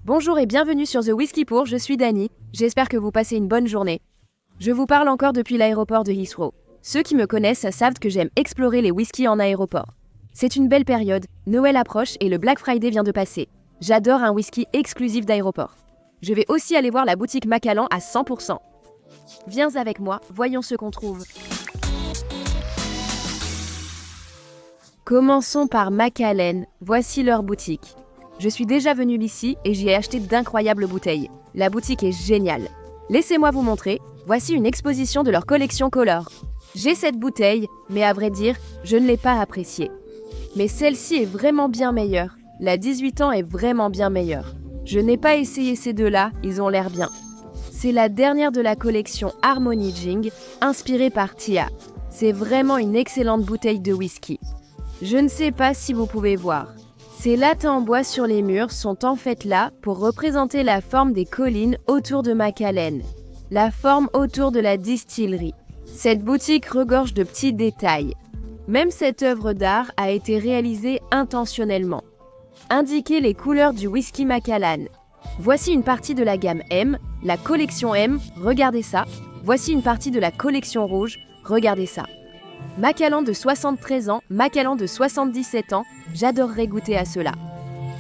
Bonjour et bienvenue sur The Whisky Pour, je suis Dani, j'espère que vous passez une bonne journée. Je vous parle encore depuis l'aéroport de Heathrow. Ceux qui me connaissent savent que j'aime explorer les whiskies en aéroport. C'est une belle période, Noël approche et le Black Friday vient de passer. J'adore un whisky exclusif d'aéroport. Je vais aussi aller voir la boutique Macallan à 100%. Viens avec moi, voyons ce qu'on trouve. Commençons par Macallan, voici leur boutique. Je suis déjà venue ici et j'y ai acheté d'incroyables bouteilles. La boutique est géniale. Laissez-moi vous montrer, voici une exposition de leur collection Color. J'ai cette bouteille, mais à vrai dire, je ne l'ai pas appréciée. Mais celle-ci est vraiment bien meilleure. La 18 ans est vraiment bien meilleure. Je n'ai pas essayé ces deux-là, ils ont l'air bien. C'est la dernière de la collection Harmony Gin, inspirée par Tia. C'est vraiment une excellente bouteille de whisky. Je ne sais pas si vous pouvez voir. Ces lattes en bois sur les murs sont en fait là pour représenter la forme des collines autour de Macallan, la forme autour de la distillerie. Cette boutique regorge de petits détails. Même cette œuvre d'art a été réalisée intentionnellement. Indiquez les couleurs du whisky Macallan. Voici une partie de la gamme M, la collection M, regardez ça. Voici une partie de la collection rouge, regardez ça. Macallan de 73 ans, Macallan de 77 ans, j'adorerais goûter à cela.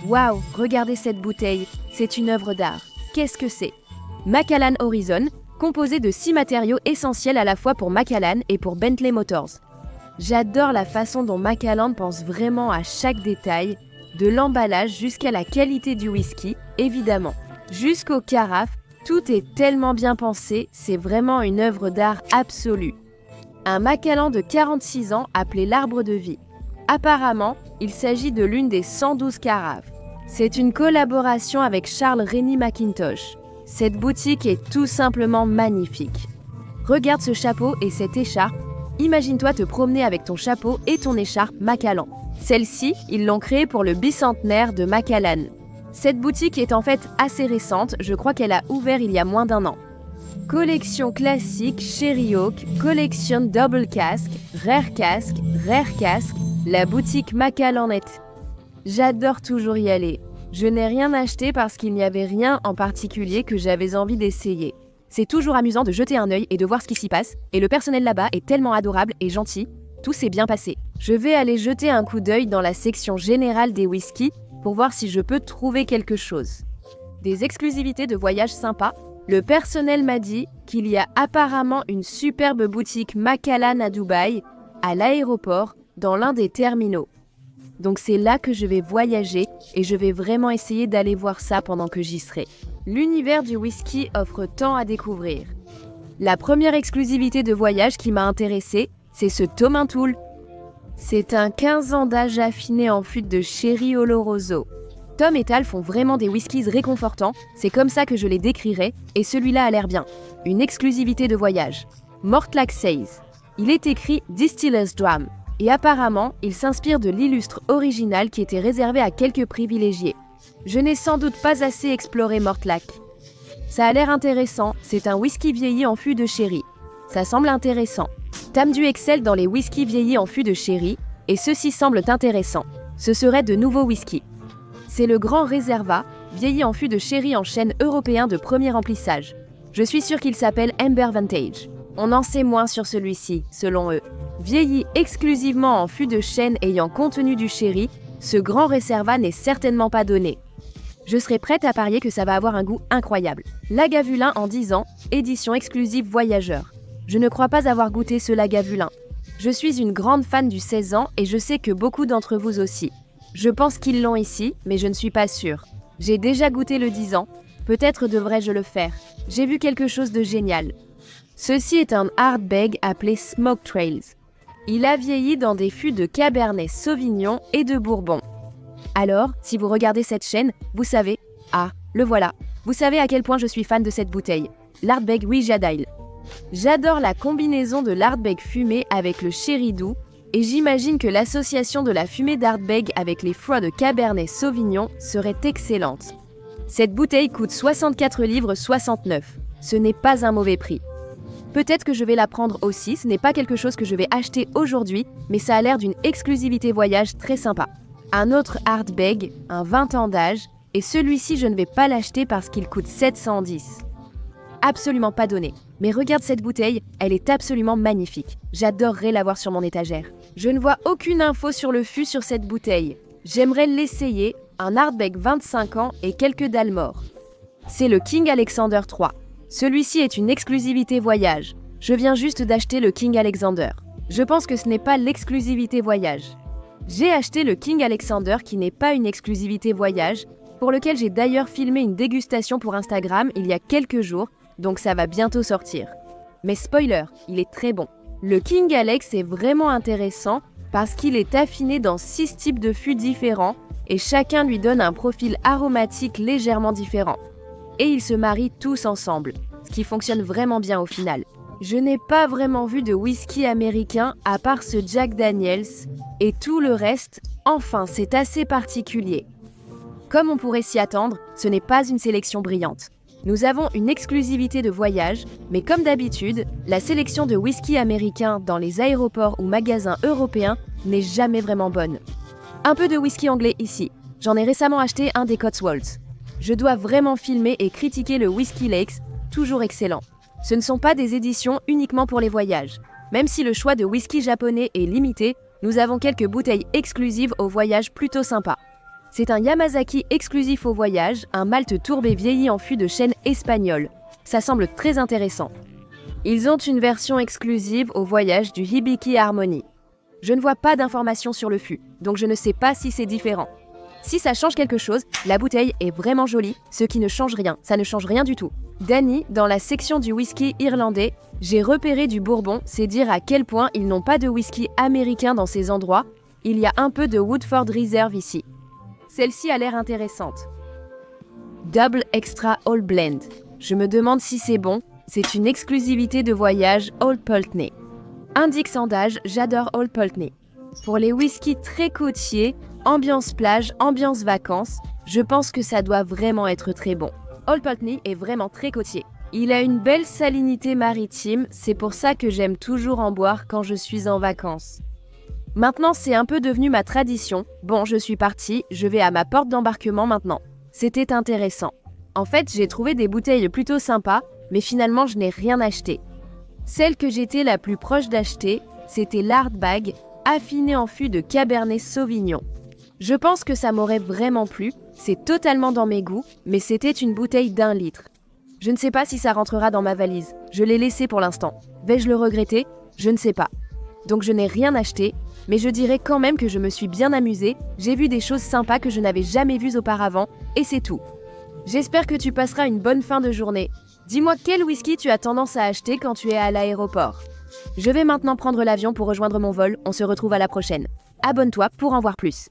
Waouh, regardez cette bouteille, c'est une œuvre d'art. Qu'est-ce que c'est? Macallan Horizon, composé de 6 matériaux essentiels à la fois pour Macallan et pour Bentley Motors. J'adore la façon dont Macallan pense vraiment à chaque détail, de l'emballage jusqu'à la qualité du whisky, évidemment. Jusqu'aux carafes, tout est tellement bien pensé, c'est vraiment une œuvre d'art absolue. Un Macallan de 46 ans appelé l'Arbre de Vie. Apparemment, il s'agit de l'une des 112 carafes. C'est une collaboration avec Charles Rennie Mackintosh. Cette boutique est tout simplement magnifique. Regarde ce chapeau et cette écharpe. Imagine-toi te promener avec ton chapeau et ton écharpe Macallan. Celle-ci, ils l'ont créée pour le bicentenaire de Macallan. Cette boutique est en fait assez récente, je crois qu'elle a ouvert il y a moins d'1 an. Collection classique Sherry Oak, collection Double Cask, Rare Cask, la boutique Macallanette. J'adore toujours y aller. Je n'ai rien acheté parce qu'il n'y avait rien en particulier que j'avais envie d'essayer. C'est toujours amusant de jeter un œil et de voir ce qui s'y passe, et le personnel là-bas est tellement adorable et gentil, tout s'est bien passé. Je vais aller jeter un coup d'œil dans la section générale des whiskies pour voir si je peux trouver quelque chose. Des exclusivités de voyage sympas. Le personnel m'a dit qu'il y a apparemment une superbe boutique Macallan à Dubaï, à l'aéroport, dans l'un des terminaux. Donc c'est là que je vais voyager et je vais vraiment essayer d'aller voir ça pendant que j'y serai. L'univers du whisky offre tant à découvrir. La première exclusivité de voyage qui m'a intéressée, c'est ce Tom Intoul. C'est un 15 ans d'âge affiné en fût de Sherry Oloroso. Tom et Tal font vraiment des whiskies réconfortants, c'est comme ça que je les décrirais, et celui-là a l'air bien. Une exclusivité de voyage. Mortlach Says. Il est écrit Distiller's Dram, et apparemment, il s'inspire de l'illustre original qui était réservé à quelques privilégiés. Je n'ai sans doute pas assez exploré Mortlach. Ça a l'air intéressant, c'est un whisky vieilli en fût de sherry. Ça semble intéressant. Tamdu excelle dans les whiskies vieillis en fût de sherry, et ceux-ci semblent intéressants. Ce seraient de nouveaux whiskies. C'est le Grand Reserva, vieilli en fût de sherry en chêne européen de premier remplissage. Je suis sûre qu'il s'appelle Amber Vantage. On en sait moins sur celui-ci, selon eux. Vieilli exclusivement en fût de chêne ayant contenu du sherry, ce Grand Reserva n'est certainement pas donné. Je serais prête à parier que ça va avoir un goût incroyable. Lagavulin en 10 ans, édition exclusive voyageur. Je ne crois pas avoir goûté ce Lagavulin. Je suis une grande fan du 16 ans et je sais que beaucoup d'entre vous aussi. Je pense qu'ils l'ont ici, mais je ne suis pas sûre. J'ai déjà goûté le 10 ans, peut-être devrais-je le faire. J'ai vu quelque chose de génial. Ceci est un hardbag appelé Smoke Trails. Il a vieilli dans des fûts de Cabernet Sauvignon et de Bourbon. Alors, si vous regardez cette chaîne, vous savez... Ah, le voilà. Vous savez à quel point je suis fan de cette bouteille. L'hardbag Wijadail. J'adore la combinaison de l'hardbag fumé avec le sherry doux, et j'imagine que l'association de la fumée d'hardbag avec les froids de Cabernet Sauvignon serait excellente. Cette bouteille coûte 64 livres 69. Ce n'est pas un mauvais prix. Peut-être que je vais la prendre aussi, ce n'est pas quelque chose que je vais acheter aujourd'hui, mais ça a l'air d'une exclusivité voyage très sympa. Un autre hardbag, un 20 ans d'âge, Et celui-ci, je ne vais pas l'acheter parce qu'il coûte 710. Absolument pas donné. Mais regarde cette bouteille, elle est absolument magnifique. J'adorerais l'avoir sur mon étagère. Je ne vois aucune info sur le fût sur cette bouteille. J'aimerais l'essayer, un hardback 25 ans et quelques dalles morts. C'est le King Alexander III. Celui-ci est une exclusivité voyage. Je viens juste d'acheter le King Alexander. Je pense que ce n'est pas l'exclusivité voyage. J'ai acheté le King Alexander qui n'est pas une exclusivité voyage, pour lequel j'ai d'ailleurs filmé une dégustation pour Instagram il y a quelques jours, donc ça va bientôt sortir. Mais spoiler, il est très bon. Le King Alex est vraiment intéressant parce qu'il est affiné dans 6 types de fûts différents et chacun lui donne un profil aromatique légèrement différent. Et ils se marient tous ensemble, ce qui fonctionne vraiment bien au final. Je n'ai pas vraiment vu de whisky américain à part ce Jack Daniels et tout le reste, enfin c'est assez particulier. Comme on pourrait s'y attendre, ce n'est pas une sélection brillante. Nous avons une exclusivité de voyage, mais comme d'habitude, la sélection de whisky américain dans les aéroports ou magasins européens n'est jamais vraiment bonne. Un peu de whisky anglais ici. J'en ai récemment acheté un des Cotswolds. Je dois vraiment filmer et critiquer le Whisky Lakes, toujours excellent. Ce ne sont pas des éditions uniquement pour les voyages. Même si le choix de whisky japonais est limité, nous avons quelques bouteilles exclusives au voyage plutôt sympas. C'est un Yamazaki exclusif au voyage, un malt tourbé vieilli en fût de chêne espagnol. Ça semble très intéressant. Ils ont une version exclusive au voyage du Hibiki Harmony. Je ne vois pas d'informations sur le fût, donc je ne sais pas si c'est différent. Si ça change quelque chose, la bouteille est vraiment jolie, ce qui ne change rien, ça ne change rien du tout. Danny, dans la section du whisky irlandais, j'ai repéré du bourbon, c'est dire à quel point ils n'ont pas de whisky américain dans ces endroits. Il y a un peu de Woodford Reserve ici. Celle-ci a l'air intéressante. Double Extra All Blend. Je me demande si c'est bon, c'est une exclusivité de voyage Old Pulteney. Indique sans d'âge, j'adore Old Pulteney. Pour les whiskies très côtiers, ambiance plage, ambiance vacances, je pense que ça doit vraiment être très bon. Old Pulteney est vraiment très côtier. Il a une belle salinité maritime, c'est pour ça que j'aime toujours en boire quand je suis en vacances. Maintenant, c'est un peu devenu ma tradition. Bon, je suis partie, je vais à ma porte d'embarquement maintenant. C'était intéressant. En fait, j'ai trouvé des bouteilles plutôt sympas, mais finalement, je n'ai rien acheté. Celle que j'étais la plus proche d'acheter, c'était l'Hardbag, affiné en fût de Cabernet Sauvignon. Je pense que ça m'aurait vraiment plu, c'est totalement dans mes goûts, mais c'était une bouteille d'1 litre. Je ne sais pas si ça rentrera dans ma valise, je l'ai laissé pour l'instant. Vais-je le regretter? Je ne sais pas. Donc je n'ai rien acheté, mais je dirais quand même que je me suis bien amusée, j'ai vu des choses sympas que je n'avais jamais vues auparavant, et c'est tout. J'espère que tu passeras une bonne fin de journée. Dis-moi quel whisky tu as tendance à acheter quand tu es à l'aéroport. Je vais maintenant prendre l'avion pour rejoindre mon vol, on se retrouve à la prochaine. Abonne-toi pour en voir plus.